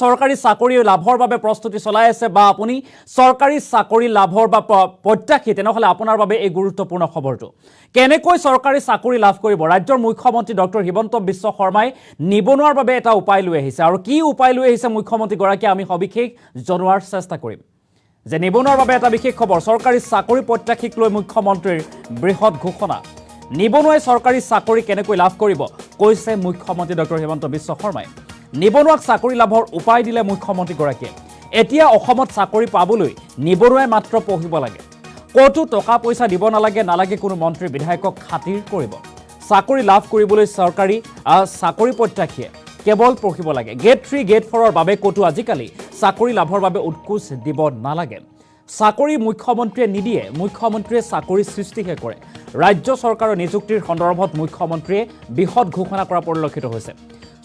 চৰকাৰী চাকৰি লাভৰ বাবে প্ৰস্তুতি চলাই আছে বা আপুনি চৰকাৰী চাকৰি লাভৰ বা প্ৰত্যাশী তেনেহলে আপোনাৰ বাবে এই গুৰুত্বপূৰ্ণ খবৰটো কেনেকৈ চৰকাৰী চাকৰি লাভ কৰিব ৰাজ্যৰ মুখ্যমন্ত্ৰী ডক্টৰ হিমন্ত বিশ্ব শৰ্মাই নিবনুৱাৰ বাবে এটা উপায় লৈ আহিছে আৰু কি উপায় লৈ আহিছে মুখ্যমন্ত্ৰী গৰাকী আমি সবিশেষ জনোৱাৰ চেষ্টা কৰিম যে নিবনুৱাৰ বাবে এটা বিশেষ খবৰ চৰকাৰী চাকৰি প্ৰত্যাশীক লৈ মুখ্যমন্ত্ৰীৰ বৃহৎ ঘোষণা নিবনুৱাই চৰকাৰী চাকৰি কেনেকৈ লাভ কৰিব কৈছে মুখ্যমন্ত্ৰী ডক্টৰ হিমন্ত বিশ্ব শৰ্মাই নিবনুৱাক চাকৰি লাভৰ উপায় দিলে মুখ্যমন্ত্ৰী গৰাকীয়ে এতিয়া অসমত চাকৰি পাবলৈ নিবনুৱাই মাত্ৰ পঢ়িব লাগে কতো টকা পইচা দিব নালাগে কোনো মন্ত্ৰী বিধায়কক খাতিৰ কৰিব চাকৰি লাভ কৰিবলৈ চৰকাৰী চাকৰি প্ৰত্যাশীয়ে কেৱল পঢ়িব লাগে গেট 3 গেট 4 ৰ বাবে কতো আজিকালি চাকৰি লাভৰ বাবে উৎকোচ দিব নালাগে চাকৰি মুখ্যমন্ত্ৰীয়ে নিদিয়ে মুখ্যমন্ত্ৰীয়ে চাকৰি সৃষ্টিহে কৰে ৰাজ্য চৰকাৰৰ নিযুক্তিৰ সন্দৰ্ভত মুখ্যমন্ত্ৰীয়ে বৃহৎ ঘোষণা কৰা পৰিলক্ষিত হৈছে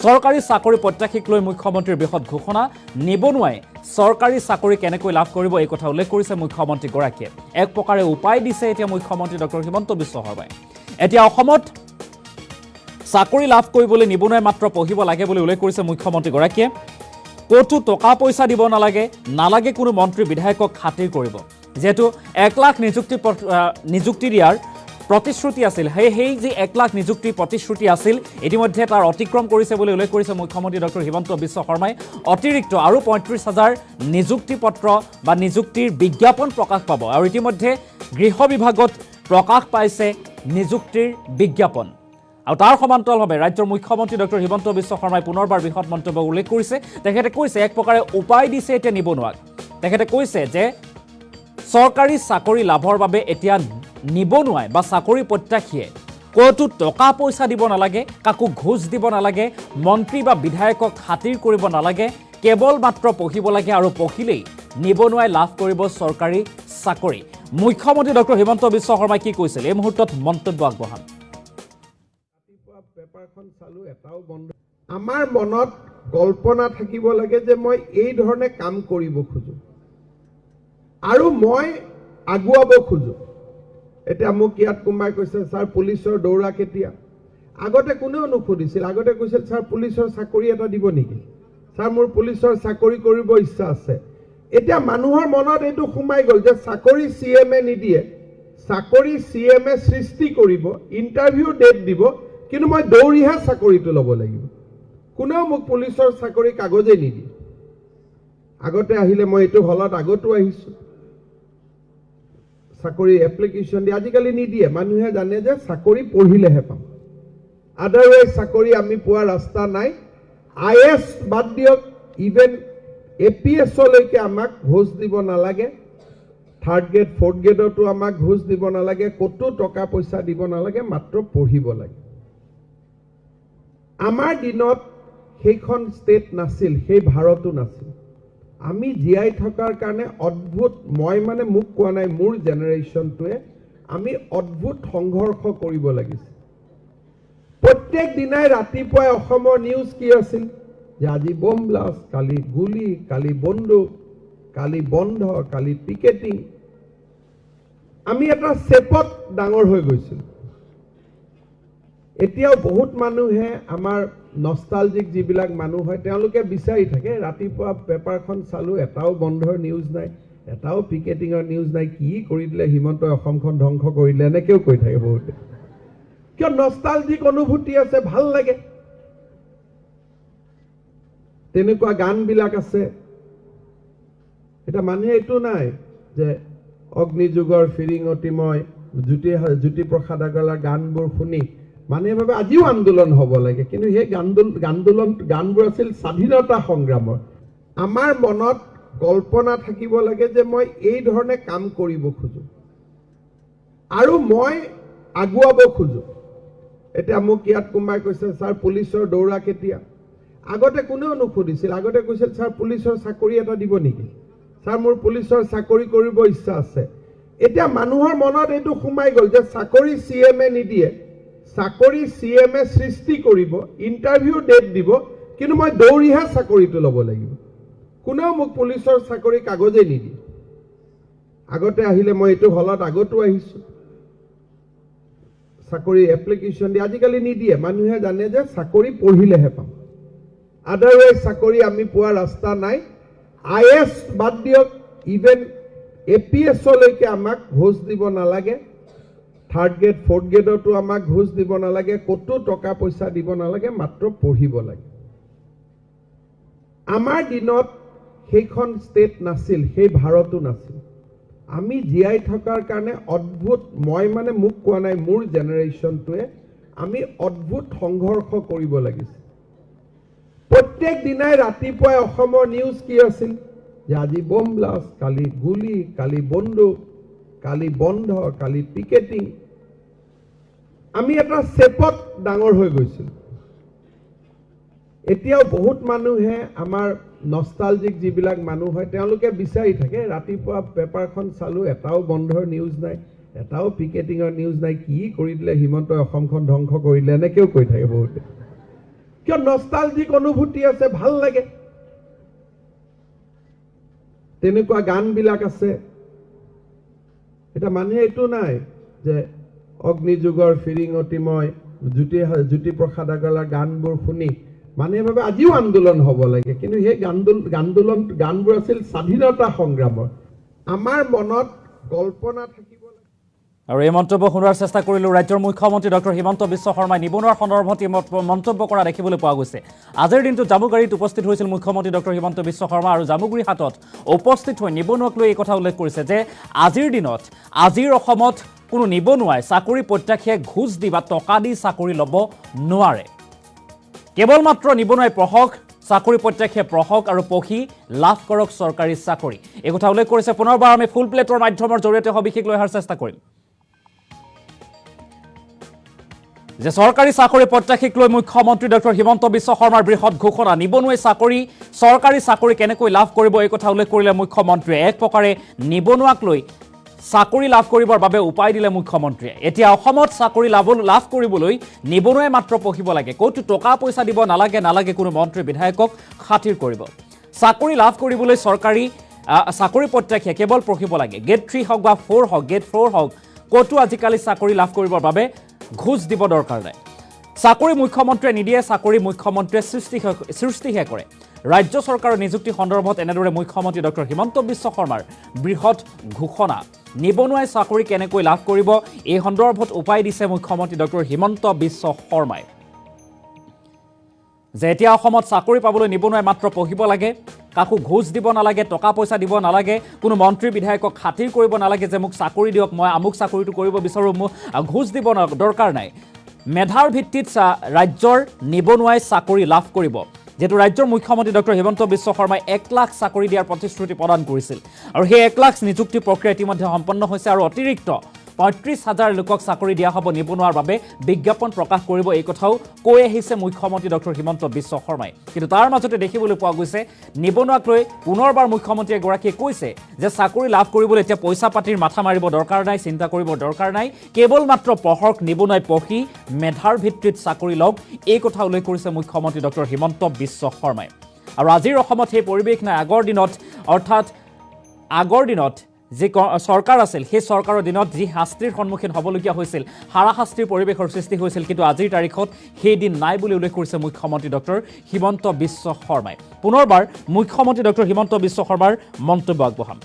চৰকাৰী চাকৰি প্ৰত্যাশীক লৈ মুখ্যমন্ত্ৰীৰ বৃহৎ ঘোষণা নিবনুৱাই চৰকাৰী চাকৰি কেনেকৈ লাভ কৰিব এই কথা উল্লেখ কৰিছে মুখ্যমন্ত্ৰী গৰাকীয়ে এক প্ৰকাৰে উপায় দিছে এতিয়া মুখ্যমন্ত্ৰী ডক্টৰ হিমন্ত বিশ্ব শৰ্মাই এতিয়া অসমত চাকৰি লাভ কৰিবলৈ নিবনুৱাই মাত্ৰ পঢ়িব লাগে বুলি উল্লেখ কৰিছে মুখ্যমন্ত্ৰী গৰাকীয়ে কতো টকা পইচা দিব নালাগে কোনো মন্ত্ৰী বিধায়কক খাতিৰ কৰিব যেহেতু 1 লাখ নিযুক্তি দিয়াৰ প্ৰতিশ্ৰুতি আছিল সেই যে 1 লাখ নিযুক্তি প্ৰতিশ্ৰুতি আছিল ইতিমধ্যে তাৰ অতিক্ৰম কৰিছে বুলি উল্লেখ কৰিছে মুখ্যমন্ত্ৰী ডক্টৰ হিমন্ত বিশ্ব শৰ্মাই অতিৰিক্ত আৰু ৩৫,০০০ নিযুক্তি পত্ৰ বা নিযুক্তিৰ বিজ্ঞাপন প্ৰকাশ পাব আৰু ইতিমধ্যে গৃহ বিভাগত প্ৰকাশ পাইছে নিযুক্তিৰ বিজ্ঞাপন আৰু তাৰ সমান্তৰালভাৱে ৰাজ্যৰ মুখ্যমন্ত্ৰী ডক্টৰ হিমন্ত বিশ্ব শৰ্মাই পুনৰবাৰ বৃহৎ মন্তব্য উল্লেখ কৰিছে তেখেতে কৈছে এক প্ৰকাৰে উপায় দিছে এতিয়া নিবনুৱাক তেখেতে কৈছে যে চৰকাৰী চাকৰি লাভৰ বাবে এতিয়া নিবনুৱাই বা চাকৰি প্ৰত্যাশীয়ে কতো টকা পইচা দিব নালাগে কাকো ঘোষ দিব নালাগে মন্ত্ৰী বা বিধায়কক খাতিৰ কৰিব নালাগে কেৱল মাত্ৰ পঢ়িব লাগে আৰু পঢ়িলেই নিবনুৱাই লাভ কৰিব চৰকাৰী চাকৰি মুখ্যমন্ত্ৰী ডক্টৰ হিমন্ত বিশ্ব শৰ্মাই কি কৈছিল এই মুহূৰ্তত মন্তব্য আগবঢ়াম পেপাৰখন চালো এটাও বন্ধ আমাৰ মনত কল্পনা থাকিব লাগে যে মই এই ধৰণে কাম কৰিব খোজো আৰু মই আগুৱাব খোজো এটা মোক ইয়াত কোনোবাই কৈছে স্যাৰ পুলিচৰ দৌৰা কেতিয়া আগতে কোনেও নুসুধিছিল আগতে কৈছিল স্যাৰ পুলিচৰ চাকৰি এটা দিব নেকি স্যাৰ মোৰ পুলিচৰ চাকৰি কৰিব ইচ্ছা আছে এতিয়া মানুহৰ মনত এইটো সোমাই গ'ল যে চাকৰি সিএমএ নিদিয়ে চাকৰি সিএমএ সৃষ্টি কৰিব ইন্টাৰভিউ ডেট দিব কিন্তু মই দৌৰিহে চাকৰিটো ল'ব লাগিব কোনেও মোক পুলিচৰ চাকৰি কাগজে নিদিয়ে আগতে আহিলে মই এইটো হলত আগতো আহিছো চাকৰি এপ্লিকেশন দি আজিকালি নিদিয়ে মানুহে জানে যে চাকৰি পঢ়িলেহে পাম আদাৰৱাইজ চাকৰি আমি পোৱা ৰাস্তা নাই আইএছ বাদ দিয়ক ইভেন এপিএছ লৈকে আমাক ঘোষ দিব নালাগে থাৰ্ড গ্ৰেড ফৰ্থ গ্ৰেডতো আমাক ঘোষ দিব নালাগে কতো টকা পইচা দিব নালাগে মাত্ৰ পঢ়িব লাগে আমাৰ দিনত সেইখন ষ্টেট নাছিল সেই ভাৰতো নাছিল আমি জীয়াই থকাৰ কাৰণে অদ্ভুত মই মানে মোক কোৱা নাই মোৰ জেনেৰেশ্যনটোৱে আমি অদ্ভুত সংঘৰ্ষ কৰিব লাগিছে প্ৰত্যেক দিনাই ৰাতিপুৱাই অসমৰ নিউজ কি আছিল যে আজি বম ব্লাষ্ট কালি গুলি কালি বন্দুক কালি বন্ধ কালি পিকেটিং আমি এটা চেপত ডাঙৰ হৈ গৈছিল এতিয়াও বহুত মানুহে আমাৰ নষ্টালজিক যিবিলাক মানুহ হয় তেওঁলোকে বিচাৰি থাকে ৰাতিপুৱা পেপাৰখন চালো এটাও বন্ধৰ নিউজ নাই এটাও পিকেটিঙৰ নিউজ নাই কি কৰি দিলে হিমন্তই অসমখন ধ্বংস কৰিলে এনেকেও কৈ থাকে বহুতে কিয় নষ্টালজিক অনুভূতি আছে ভাল লাগে তেনেকুৱা গানবিলাক আছে এটা মানুহে এইটো নাই যে অগ্নিযুগৰ ফিৰিঙতি মই জ্যোতিপ্ৰসাদ আগৰৱালাৰ গানবোৰ শুনি মানুহে ভাবে আজিও আন্দোলন হ'ব লাগে কিন্তু সেই গানবোৰ আছিল স্বাধীনতা সংগ্ৰামৰ আমাৰ মনত কল্পনা থাকিব লাগে যে মই এই ধৰণে কাম কৰিব খোজো আৰু মই আগুৱাব খোজো এটা মোক ইয়াত কোনোবাই কৈছে স্যাৰ পুলিচৰ দৌৰা কেতিয়া আগতে কোনেও নুসুধিছিল আগতে কৈছিল স্যাৰ পুলিচৰ চাকৰি এটা দিব নেকি স্যাৰ মোৰ পুলিচৰ চাকৰি কৰিব ইচ্ছা আছে এতিয়া মানুহৰ মনত এইটো সোমাই গ'ল যে চাকৰি সিএমএ নিদিয়ে চাকৰি সিএমএ সৃষ্টি কৰিব ইন্টাৰভিউ ডেট দিব কিন্তু মই দৌৰিহে চাকৰিটো ল'ব লাগিব কোনেও মোক পুলিচৰ চাকৰি কাগজে নিদিয়ে আগতে আহিলে মই এইটো হলত আগতো আহিছো চাকৰি এপ্লিকেশন দি আজিকালি নিদিয়ে মানুহে জানে যে চাকৰি পঢ়িলেহে পাম আদাৰৱাইজ চাকৰি আমি পোৱা ৰাস্তা নাই IS বাদ দিয়ক ইভেন APSলৈকে আমাক ঘোষ দিব নালাগে থাৰ্ড গ্ৰেড ফৰ্থ গ্ৰেডতো আমাক ঘোষ দিব নালাগে কতো টকা পইচা দিব নালাগে মাত্ৰ পঢ়িব লাগে আমাৰ দিনত সেইখন ষ্টেট নাছিল সেই ভাৰতো নাছিল আমি জীয়াই থকাৰ কাৰণে অদ্ভুত মই মানে মোক কোৱা নাই মোৰ জেনেৰেশ্যনটোৱে আমি অদ্ভুত সংঘৰ্ষ কৰিব লাগিছিল প্ৰত্যেক দিনাই ৰাতিপুৱাই অসমৰ নিউজ কি আছিল যে আজি বম ব্লাষ্ট কালি গুলি কালি বন্দুক কালি বন্ধ কালি পিকেটিং আমি এটা চেপত ডাঙৰ হৈ গৈছিল এতিয়াও বহুত মানুহে আমাৰ নষ্টালজিক যিবিলাক মানুহ হয় তেওঁলোকে বিচাৰি থাকে ৰাতিপুৱা পেপাৰখন চালো এটাও বন্ধৰ নিউজ নাই এটাও পিকেটিঙৰ নিউজ নাই কি কৰি দিলে হিমন্তই অসমখন ধ্বংস কৰিলে এনেকেও কৈ থাকে বহুতে কিয় নষ্টালজিক অনুভূতি আছে ভাল লাগে তেনেকুৱা গানবিলাক আছে এটা মানুহে এইটো নাই যে অগ্নিযুগৰ ফিৰিঙতি মই জ্যোতিপ্ৰসাদ আগৰৱালাৰ গানবোৰ শুনি মানুহে ভাবে আজিও আন্দোলন হ'ব লাগে কিন্তু সেই গানবোৰ আছিল স্বাধীনতা সংগ্ৰামৰ আমাৰ মনত কল্পনা থাকিব লাগে আৰু এই মন্তব্য শুনাৰ চেষ্টা কৰিলোঁ ৰাজ্যৰ মুখ্যমন্ত্ৰী ডক্টৰ হিমন্ত বিশ্ব শৰ্মাই নিবনুৱাৰ সন্দৰ্ভত মন্তব্য কৰা দেখিবলৈ পোৱা গৈছে আজিৰ দিনটোত জামুগুৰিত উপস্থিত হৈছিল মুখ্যমন্ত্ৰী ডক্টৰ হিমন্ত বিশ্ব শৰ্মা আৰু জামুগুৰি হাটত উপস্থিত হৈ নিবনুৱাক লৈ এই কথা উল্লেখ কৰিছে যে আজিৰ দিনত আজিৰ অসমত কোনো নিবনুৱাই চাকৰি প্ৰত্যাশে ঘোষ দি বা টকা দি চাকৰি ল'ব নোৱাৰে কেৱল মাত্ৰ নিবনুৱাই পঢ়ক চাকৰি প্ৰত্যাশে পঢ়ক আৰু পঢ়ি লাভ কৰক চৰকাৰী চাকৰি এই কথা উল্লেখ কৰিছে পুনৰবাৰ আমি ফুল প্লেটৰ মাধ্যমৰ জৰিয়তে সবিশেষ লৈ অহাৰ চেষ্টা কৰিম যে চৰকাৰী চাকৰি প্ৰত্যাশীক লৈ মুখ্যমন্ত্ৰী ডক্টৰ হিমন্ত বিশ্ব শৰ্মাৰ বৃহৎ ঘোষণা নিবনুৱাই চৰকাৰী চাকৰি কেনেকৈ লাভ কৰিব এই কথা উল্লেখ কৰিলে মুখ্যমন্ত্ৰীয়ে এক প্ৰকাৰে নিবনুৱাক লৈ চাকৰি লাভ কৰিবৰ বাবে উপায় দিলে মুখ্যমন্ত্ৰীয়ে এতিয়া অসমত চাকৰি লাভ কৰিবলৈ নিবনুৱাই মাত্ৰ পঢ়িব লাগে ক'তো টকা পইচা দিব নালাগে কোনো মন্ত্ৰী বিধায়কক খাতিৰ কৰিব চাকৰি লাভ কৰিবলৈ চৰকাৰী চাকৰি প্ৰত্যাশে কেৱল পঢ়িব লাগে গেট 3 হওক বা 4 হওক গেট 4 হওক ক'তো আজিকালি চাকৰি লাভ কৰিবৰ বাবে ঘোষ দিব দৰকাৰ নাই চাকৰি মুখ্যমন্ত্ৰীয়ে নিদিয়ে চাকৰি মুখ্যমন্ত্ৰীয়ে সৃষ্টিহে কৰে ৰাজ্য চৰকাৰৰ নিযুক্তি সন্দৰ্ভত এনেদৰে মুখ্যমন্ত্ৰী ডক্টৰ হিমন্ত বিশ্ব শৰ্মাৰ বৃহৎ ঘোষণা নিবনুৱাই চাকৰি কেনেকৈ লাভ কৰিব এই সন্দৰ্ভত উপায় দিছে মুখ্যমন্ত্ৰী ডক্টৰ হিমন্ত বিশ্ব শৰ্মাই যে এতিয়া অসমত চাকৰি পাবলৈ নিবনুৱাই মাত্ৰ পঢ়িব লাগে কাকো ঘোষ দিব নালাগে টকা পইচা দিব নালাগে কোনো মন্ত্ৰী বিধায়কক খাতিৰ কৰিব নালাগে যে মোক চাকৰি দিয়ক মই আমুক চাকৰিটো কৰিব বিচাৰোঁ মোক ঘোষ দিব দৰকাৰ নাই মেধাৰ ভিত্তিত ৰাজ্যৰ নিবনুৱাই চাকৰি লাভ কৰিব যেহেতু ৰাজ্যৰ মুখ্যমন্ত্ৰী ডক্টৰ হিমন্ত বিশ্ব শৰ্মাই 1 লাখ চাকৰি দিয়াৰ প্ৰতিশ্ৰুতি প্ৰদান কৰিছিল আৰু সেই 1 লাখ নিযুক্তি প্ৰক্ৰিয়া ইতিমধ্যে সম্পন্ন হৈছে আৰু অতিৰিক্ত ৩৫,০০০ লোকক চাকৰি দিয়া হ'ব নিবনুৱাৰ বাবে বিজ্ঞাপন প্ৰকাশ কৰিব এই কথাও কৈ আহিছে মুখ্যমন্ত্ৰী ডক্টৰ হিমন্ত বিশ্ব শৰ্মাই কিন্তু তাৰ মাজতে দেখিবলৈ পোৱা গৈছে নিবনুৱাক লৈ পুনৰবাৰ মুখ্যমন্ত্ৰী এগৰাকীয়ে কৈছে যে চাকৰি লাভ কৰিবলৈ এতিয়া পইচা পাতিৰ মাথা মাৰিব দৰকাৰ নাই চিন্তা কৰিব দৰকাৰ নাই কেৱল মাত্ৰ পঢ়ক নিবনুৱাই পঢ়ি মেধাৰ ভিত্তিত চাকৰি লওক এই কথা উল্লেখ কৰিছে মুখ্যমন্ত্ৰী ডক্টৰ হিমন্ত বিশ্ব শৰ্মাই আৰু আজিৰ অসমত সেই পৰিৱেশ নাই আগৰ দিনত যি চৰকাৰ আছিল সেই চৰকাৰৰ দিনত যি শাস্তিৰ সন্মুখীন হ'বলগীয়া হৈছিল হাৰাশাস্তিৰ পৰিৱেশৰ সৃষ্টি হৈছিল কিন্তু আজিৰ তাৰিখত সেই দিন নাই বুলি উল্লেখ কৰিছে মুখ্যমন্ত্ৰী ডক্টৰ হিমন্ত বিশ্ব শৰ্মাই পুনৰবাৰ মুখ্যমন্ত্ৰী ডক্টৰ হিমন্ত বিশ্ব শৰ্মাৰ মন্তব্য আগবঢ়াম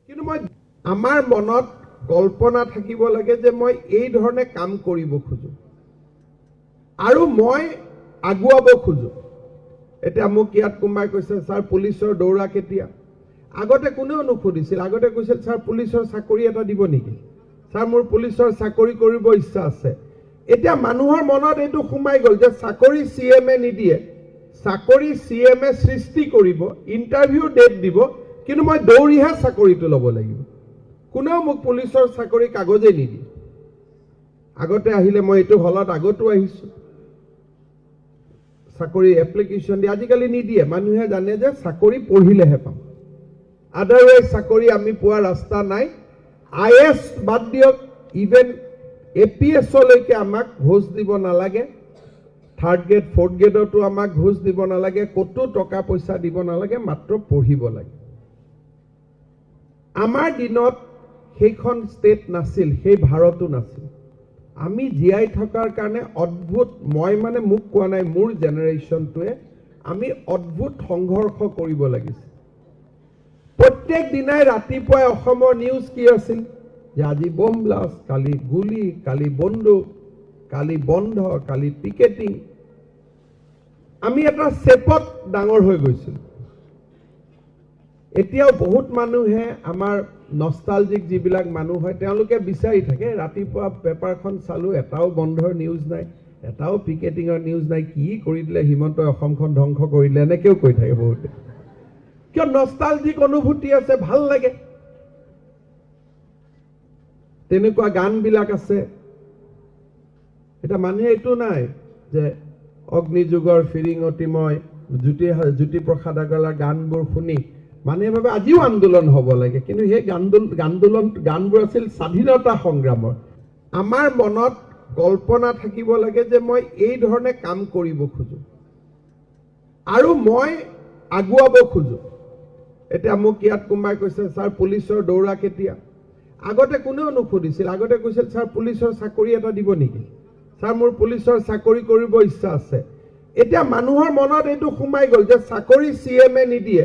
কিন্তু মই আমাৰ মনত কল্পনা থাকিব লাগে যে মই এই ধৰণে কাম কৰিব খোজো আৰু মই আগুৱাব খোজো এতিয়া মোক ইয়াত কোনোবাই কৈছে ছাৰ পুলিচৰ দৌৰা কেতিয়া আগতে কোনেও নুসুধিছিল আগতে কৈছিল ছাৰ পুলিচৰ চাকৰি এটা দিব নেকি ছাৰ মোৰ পুলিচৰ চাকৰি কৰিব ইচ্ছা আছে এতিয়া মানুহৰ মনত এইটো সোমাই গ'ল যে চাকৰি CMে নিদিয়ে চাকৰি CMে সৃষ্টি কৰিব ইণ্টাৰভিউ ডেট দিব কিন্তু মই দৌৰিহে চাকৰিটো ল'ব লাগিব কোনেও মোক পুলিচৰ চাকৰি কাগজে নিদিয়ে আগতে আহিলে মই এইটো হলত আগতো আহিছোঁ চাকৰি এপ্লিকেশ্যন দিয়ে আজিকালি নিদিয়ে মানুহে জানে যে চাকৰি পঢ়িলেহে পাম আদাৰৱাইজ চাকৰি আমি পোৱা ৰাস্তা নাই IS বাদ দিয়ক ইভেন APSলৈকে আমাক ঘোষ দিব নালাগে থাৰ্ড গ্ৰেড ফৰ্থ গ্ৰেডতো আমাক ঘোষ দিব নালাগে ক'তো টকা পইচা দিব নালাগে মাত্ৰ পঢ়িব লাগে আমাৰ দিনত সেইখন ষ্টেট নাছিল সেই ভাৰতো নাছিল আমি জীয়াই থকাৰ কাৰণে অদ্ভুত মই মানে মোক কোৱা নাই মোৰ জেনেৰেশ্যনটোৱে আমি অদ্ভুত সংঘৰ্ষ কৰিব লাগিছে প্ৰত্যেক দিনাই ৰাতিপুৱাই অসমৰ নিউজ কি আছিল যে আজি বম ব্লাষ্ট কালি গুলি কালি বন্দুক কালি বন্ধ কালি পিকেটিং আমি এটা চেপত ডাঙৰ হৈ গৈছিল এতিয়াও বহুত মানুহে আমাৰ নষ্টালজিক যিবিলাক মানুহ হয় তেওঁলোকে বিচাৰি থাকে ৰাতিপুৱা পেপাৰখন চালো এটাও বন্ধৰ নিউজ নাই এটাও পিকেটিঙৰ নিউজ নাই কি কৰি দিলে হিমন্তই অসমখন ধ্বংস কৰি দিলে এনেকেও কৈ থাকে বহুতে কিয় নষ্টালজিক অনুভূতি আছে ভাল লাগে তেনেকুৱা গানবিলাক আছে এটা মানুহে এইটো নাই যে অগ্নিযুগৰ ফিৰিঙতি মই জ্যোতিপ্ৰসাদ আগৰৱালাৰ গানবোৰ শুনি মানুহে ভাবে আজিও আন্দোলন হ'ব লাগে কিন্তু সেই গানবোৰ আছিল স্বাধীনতা সংগ্ৰামৰ আমাৰ মনত কল্পনা থাকিব লাগে যে মই এই ধৰণে কাম কৰিব খোজো আৰু মই আগুৱাব খোজো এতিয়া মোক ইয়াত কোনোবাই কৈছে ছাৰ পুলিচৰ দৌৰা কেতিয়া আগতে কোনেও নুসুধিছিল আগতে কৈছিল ছাৰ পুলিচৰ চাকৰি এটা দিব নেকি ছাৰ মোৰ পুলিচৰ চাকৰি কৰিব ইচ্ছা আছে এতিয়া মানুহৰ মনত এইটো সোমাই গ'ল যে চাকৰি চিএমএ নিদিয়ে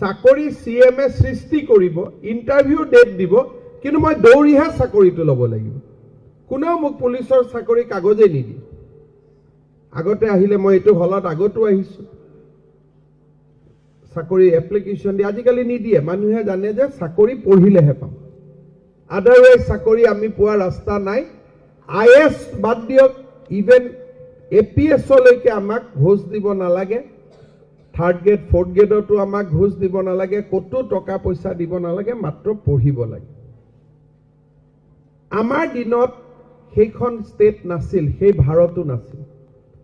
চাকৰি চিএমএ সৃষ্টি কৰিব ইণ্টাৰভিউ ডেট দিব কিন্তু মই দৌৰিহে চাকৰিটো ল'ব লাগিব কোনেও মোক পুলিচৰ চাকৰি কাগজে নিদিয়ে আগতে আহিলে মই এইটো হলত আগতো আহিছোঁ চাকৰি এপ্লিকেশ্যন দিয়ে আজিকালি নিদিয়ে মানুহে জানে যে চাকৰি পঢ়িলেহে পাম আদাৰৱাইজ চাকৰি আমি পোৱা ৰাস্তা নাই আইএছ বাদ দিয়ক ইভেন এপিএছলৈকে আমাক ঘোষ দিব নালাগে থাৰ্ড গ্ৰেড ফ'ৰ্থ গ্ৰেডতো আমাক ঘোষ দিব নালাগে ক'তো টকা পইচা দিব নালাগে মাত্ৰ পঢ়িব লাগে আমাৰ দিনত সেইখন ষ্টেট নাছিল সেই ভাৰতো নাছিল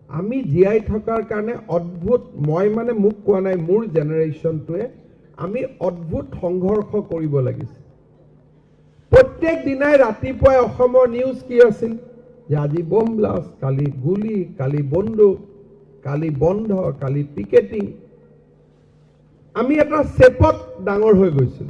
আমি জীয়াই থকাৰ কাৰণে অদ্ভুত মই মানে মোক কোৱা নাই মোৰ জেনেৰেশ্যনটোৱে আমি অদ্ভুত সংঘৰ্ষ কৰিব লাগিছে প্ৰত্যেক দিনাই ৰাতিপুৱাই অসমৰ নিউজ কি আছিল যে আজি বম ব্লাষ্ট কালি গুলি কালি বন্দুক কালি বন্ধ কালি পিকেটিং আমি এটা চেপত ডাঙৰ হৈ গৈছিল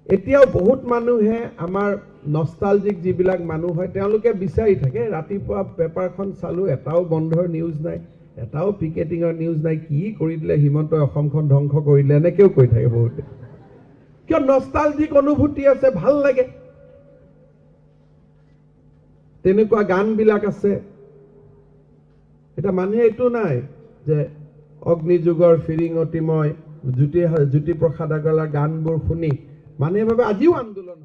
এতিয়াও বহুত মানুহে আমাৰ নষ্টালজিক যিবিলাক মানুহ হয় তেওঁলোকে বিচাৰি থাকে ৰাতিপুৱা পেপাৰখন চালো এটাও বন্ধৰ নিউজ নাই এটাও পিকেটিঙৰ নিউজ নাই কি কৰি দিলে হিমন্তই অসমখন ধ্বংস কৰি দিলে এনেকেও কৈ থাকে বহুতে কিয় নষ্টালজিক অনুভূতি আছে ভাল লাগে তেনেকুৱা গানবিলাক আছে এটা মানুহে এইটো নাই যে অগ্নিযুগৰ ফিৰিঙতি মই জ্যোতিপ্ৰসাদ আগৰৱালাৰ গানবোৰ শুনি মানুহে ভাবে আজিও আন্দোলন